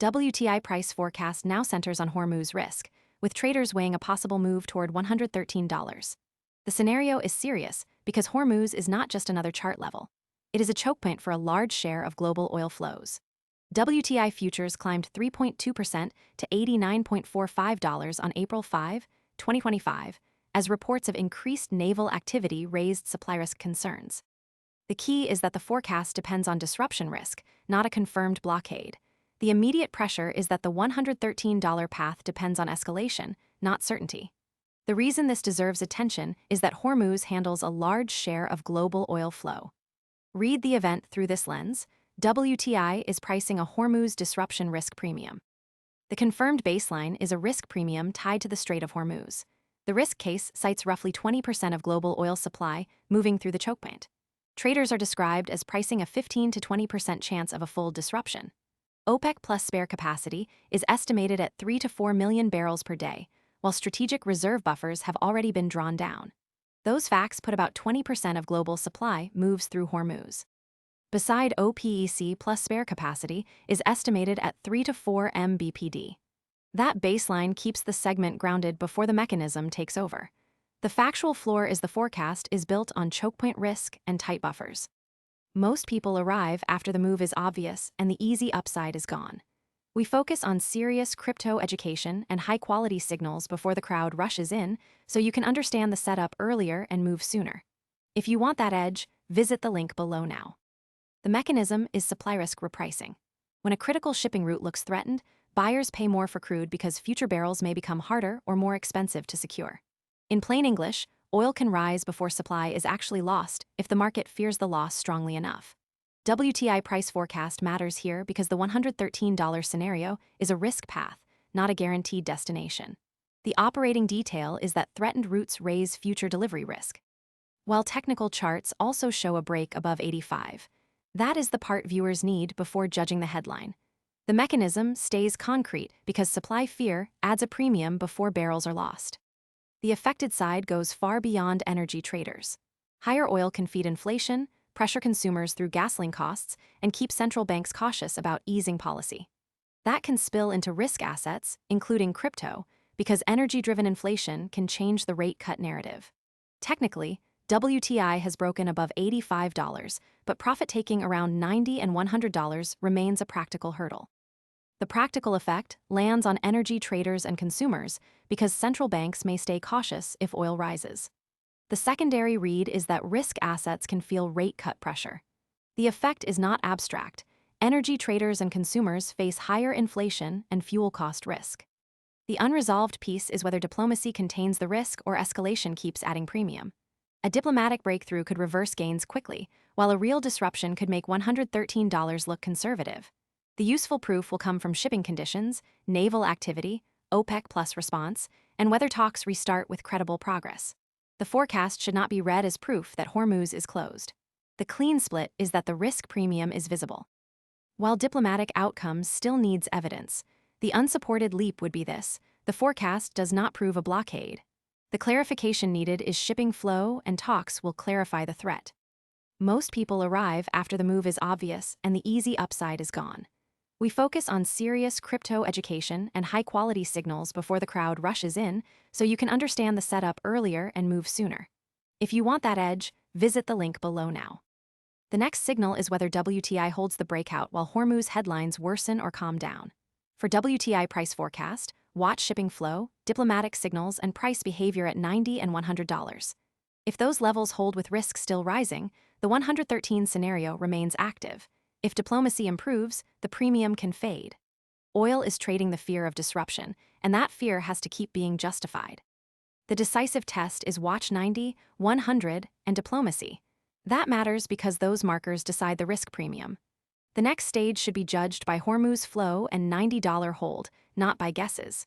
WTI price forecast now centers on Hormuz risk, with traders weighing a possible move toward $113. The scenario is serious because Hormuz is not just another chart level. It is a choke point for a large share of global oil flows. WTI futures climbed 3.2% to $89.45 on April 5, 2025, as reports of increased naval activity raised supply risk concerns. The key is that the forecast depends on disruption risk, not a confirmed blockade. The immediate pressure is that the $113 path depends on escalation, not certainty. The reason this deserves attention is that Hormuz handles a large share of global oil flow. Read the event through this lens. WTI is pricing a Hormuz disruption risk premium. The confirmed baseline is a risk premium tied to the Strait of Hormuz. The risk case cites roughly 20% of global oil supply moving through the choke point. Traders are described as pricing a 15 to 20% chance of a full disruption. OPEC plus spare capacity is estimated at 3 to 4 million barrels per day, while strategic reserve buffers have already been drawn down. Those facts put about 20% of global supply moves through Hormuz. Beside OPEC plus spare capacity is estimated at 3 to 4 mbpd. That baseline keeps the segment grounded before the mechanism takes over. The factual floor is the forecast is built on chokepoint risk and tight buffers. Most people arrive after the move is obvious and the easy upside is gone. We focus on serious crypto education and high-quality signals before the crowd rushes in, so you can understand the setup earlier and move sooner. If you want that edge, visit the link below now. The mechanism is supply risk repricing. When a critical shipping route looks threatened, buyers pay more for crude because future barrels may become harder or more expensive to secure. In plain English, oil can rise before supply is actually lost if the market fears the loss strongly enough. WTI price forecast matters here because the $113 scenario is a risk path, not a guaranteed destination. The operating detail is that threatened routes raise future delivery risk. While technical charts also show a break above 85, that is the part viewers need before judging the headline. The mechanism stays concrete because supply fear adds a premium before barrels are lost. The affected side goes far beyond energy traders. Higher oil can feed inflation, pressure consumers through gasoline costs, and keep central banks cautious about easing policy. That can spill into risk assets, including crypto, because energy-driven inflation can change the rate cut narrative. Technically, WTI has broken above $85, but profit-taking around $90 and $100 remains a practical hurdle. The practical effect lands on energy traders and consumers because central banks may stay cautious if oil rises. The secondary read is that risk assets can feel rate cut pressure. The effect is not abstract. Energy traders and consumers face higher inflation and fuel cost risk. The unresolved piece is whether diplomacy contains the risk or escalation keeps adding premium. A diplomatic breakthrough could reverse gains quickly, while a real disruption could make $113 look conservative. The useful proof will come from shipping conditions, naval activity, OPEC plus response, and whether talks restart with credible progress. The forecast should not be read as proof that Hormuz is closed. The clean split is that the risk premium is visible. While diplomatic outcomes still needs evidence, the unsupported leap would be this: the forecast does not prove a blockade. The clarification needed is shipping flow, and talks will clarify the threat. Most people arrive after the move is obvious and the easy upside is gone. We focus on serious crypto education and high-quality signals before the crowd rushes in, so you can understand the setup earlier and move sooner. If you want that edge, visit the link below now. The next signal is whether WTI holds the breakout while Hormuz headlines worsen or calm down. For WTI price forecast, watch shipping flow, diplomatic signals, and price behavior at $90 and $100. If those levels hold with risk still rising, the 113 scenario remains active. If diplomacy improves, the premium can fade. Oil is trading the fear of disruption, and that fear has to keep being justified. The decisive test is watch 90, 100, and diplomacy. That matters because those markers decide the risk premium. The next stage should be judged by Hormuz flow and $90 hold, not by guesses.